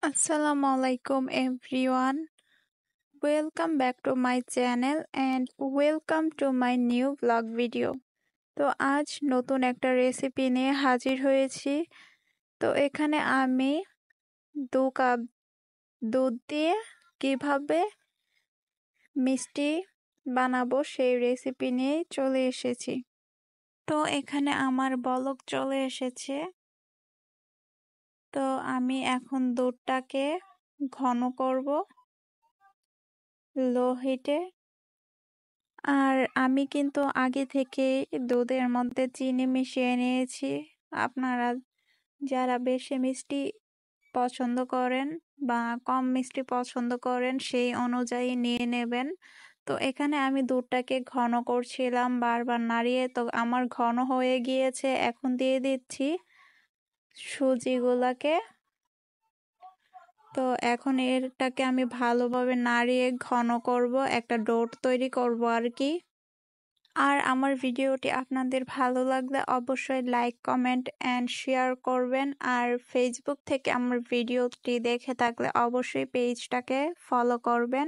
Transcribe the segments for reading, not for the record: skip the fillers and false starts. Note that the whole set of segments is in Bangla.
Assalamualaikum everyone. Welcome back to my channel and welcome to my new vlog video. তো আজ নতুন একটা রেসিপি নিয়ে হাজির হয়েছি। তো এখানে আমি 2 কাপ দুধ দিয়ে কিভাবে মিষ্টি বানাবো সেই রেসিপি নিয়ে চলে এসেছি। তো এখানে আমার বলক চলে এসেছে। তো আমি এখন দুধটাকে ঘন করব লো হিটে। আর আমি কিন্তু আগে থেকে দুধের মধ্যে চিনি মিশিয়ে নিয়েছি। আপনারা যারা বেশি মিষ্টি পছন্দ করেন বা কম মিষ্টি পছন্দ করেন সেই অনুযায়ী নিয়ে নেবেন। তো এখানে আমি দুধটাকে ঘন করছিলাম বারবার নাড়িয়ে। তো আমার ঘন হয়ে গিয়েছে, এখন দিয়ে দিচ্ছি সুজিগুলাকে। তো এখন এটাকে আমি ভালোভাবে নাড়িয়ে ঘন করব, একটা ডো তৈরি করব আর কি। আর আমার ভিডিওটি আপনাদের ভালো লাগলে অবশ্যই লাইক, কমেন্ট অ্যান্ড শেয়ার করবেন। আর ফেসবুক থেকে আমার ভিডিওটি দেখে থাকলে অবশ্যই পেজটাকে ফলো করবেন।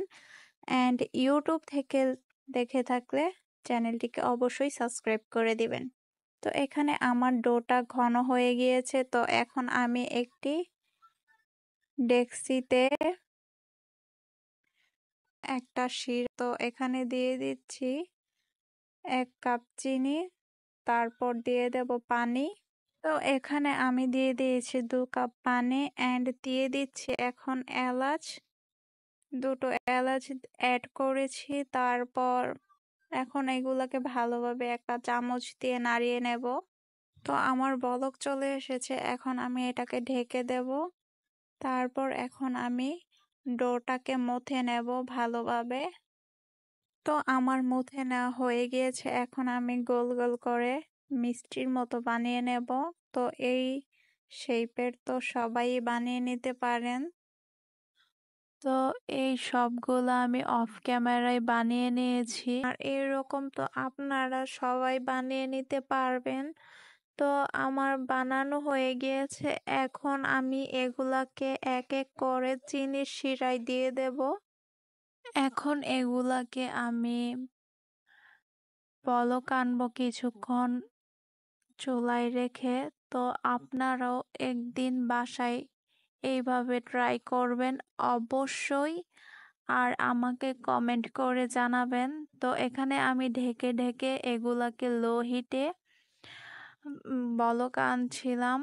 অ্যান্ড ইউটিউব থেকে দেখে থাকলে চ্যানেলটিকে অবশ্যই সাবস্ক্রাইব করে দিবেন। তো এখানে আমার ডোটা ঘন হয়ে গিয়েছে। তো এখন আমি একটি ডেক্সিতে একটা তো এখানে দিয়ে দিচ্ছি 1 কাপ চিনি, তারপর দিয়ে দেব পানি। তো এখানে আমি দিয়ে দিয়েছি 2 কাপ পানি অ্যান্ড দিয়ে দিচ্ছি এখন এলাচ। 2টো এলাচ অ্যাড করেছি। তারপর এখন এগুলোকে ভালোভাবে একটা চামচ দিয়ে নাড়িয়ে নেব। তো আমার বলক চলে এসেছে, এখন আমি এটাকে ঢেকে দেব। তারপর এখন আমি ডোটাকে মথে নেব ভালোভাবে। তো আমার মথে নেওয়া হয়ে গিয়েছে, এখন আমি গোল গোল করে মিষ্টির মতো বানিয়ে নেব। তো এই শেপের তো সবাই বানিয়ে নিতে পারেন। তো এই সবগুলো আমি অফ ক্যামেরায় বানিয়ে নিয়েছি। আর এরকম তো আপনারা সবাই বানিয়ে নিতে পারবেন। তো আমার বানানো হয়ে গিয়েছে, এখন আমি এগুলাকে এক এক করে চিনির শিরায় দিয়ে দেব। এখন এগুলাকে আমি বলক আনবো কিছুক্ষণ চুলায় রেখে। তো আপনারাও একদিন বাসায় এইভাবে ট্রাই করবেন অবশ্যই, আর আমাকে কমেন্ট করে জানাবেন। তো এখানে আমি ঢেকে ঢেকে এগুলাকে লো হিটে বলক আনছিলাম।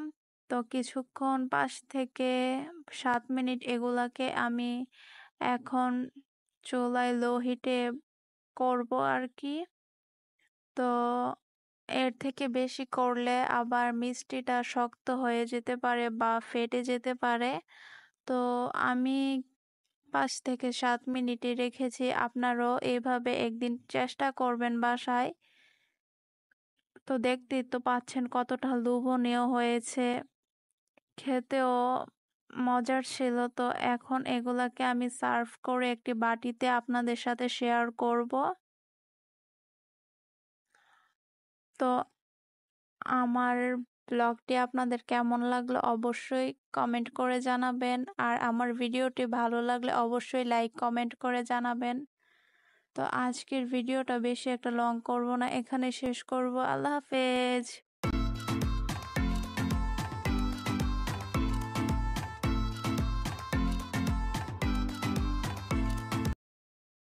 তো কিছুক্ষণ 5 থেকে 7 মিনিট এগুলাকে আমি এখন চুলায় লো হিটে করব আর কি। তো এর থেকে বেশি করলে আবার মিষ্টিটা শক্ত হয়ে যেতে পারে বা ফেটে যেতে পারে। তো আমি 5 থেকে 7 মিনিটে রেখেছি। আপনারাও এইভাবে একদিন চেষ্টা করবেন বাসায়। তো দেখতেই তো পাচ্ছেন কতটা লোভনীয় হয়েছে, খেতেও মজার ছিল। তো এখন এগুলাকে আমি সার্ভ করে একটি বাটিতে আপনাদের সাথে শেয়ার করব। তো আমার ব্লগটি আপনাদের কেমন লাগলো অবশ্যই কমেন্ট করে জানাবেন। আর আমার ভিডিওটি ভালো লাগলে অবশ্যই লাইক, কমেন্ট করে জানাবেন। তো আজকের ভিডিওটা বেশি একটা লং করব না, এখানে শেষ করব। আল্লাহ হাফেজ।